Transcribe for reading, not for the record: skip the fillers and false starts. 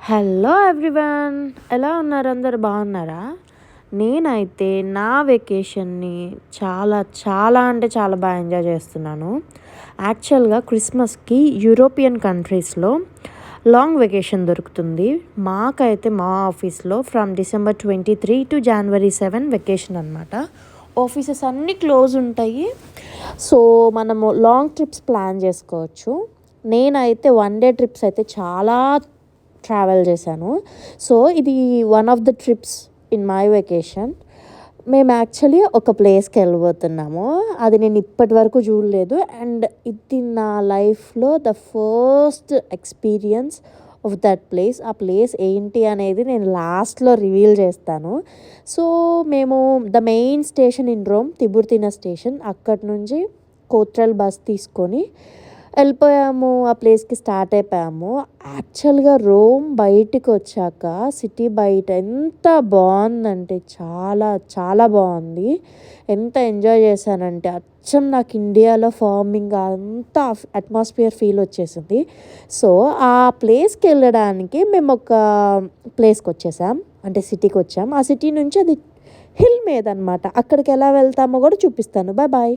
Hello everyone, ఎలా ఉన్నారు? అందరు బాగున్నారా? నేనైతే నా వెకేషన్ని చాలా చాలా అంటే చాలా బాగా ఎంజాయ్ చేస్తున్నాను. యాక్చువల్గా క్రిస్మస్కి యూరోపియన్ కంట్రీస్లో లాంగ్ వెకేషన్ దొరుకుతుంది. మాకైతే మా ఆఫీస్లో from December 23 to January 7 vacation అనమాట. ఆఫీసెస్ అన్నీ క్లోజ్ ఉంటాయి. సో మనము లాంగ్ ట్రిప్స్ ప్లాన్ చేసుకోవచ్చు. నేనైతే 1 డే ట్రిప్స్ అయితే చాలా ట్రావెల్ చేశాను. సో ఇది one of the trips in my vacation. మేము యాక్చువల్లీ ఒక ప్లేస్కి వెళ్ళబోతున్నాము. అది నేను ఇప్పటి వరకు చూడలేదు. అండ్ ఇది నా లైఫ్లో the first experience of that place. ఆ ప్లేస్ ఏంటి అనేది నేను లాస్ట్లో రివీల్ చేస్తాను. సో మేము the main station in Rome, Tiburtina station, అక్కడి నుంచి కోత్రల్ బస్ తీసుకొని వెళ్ళిపోయాము. ఆ ప్లేస్కి స్టార్ట్ అయిపోయాము. యాక్చువల్గా రోమ్ బయటికి వచ్చాక సిటీ బయట ఎంత బాగుందంటే చాలా చాలా బాగుంది. ఎంత ఎంజాయ్ చేశానంటే అచ్చం నాకు ఇండియాలో ఫార్మింగ్ అంతా అట్మాస్ఫియర్ ఫీల్ వచ్చేసింది. సో ఆ ప్లేస్కి వెళ్ళడానికి మేము ఒక ప్లేస్కి వచ్చేసాం, అంటే సిటీకి వచ్చాం. ఆ సిటీ నుంచి అది హిల్ మీద అనమాట. అక్కడికి ఎలా వెళ్తామో కూడా చూపిస్తాను. Bye bye.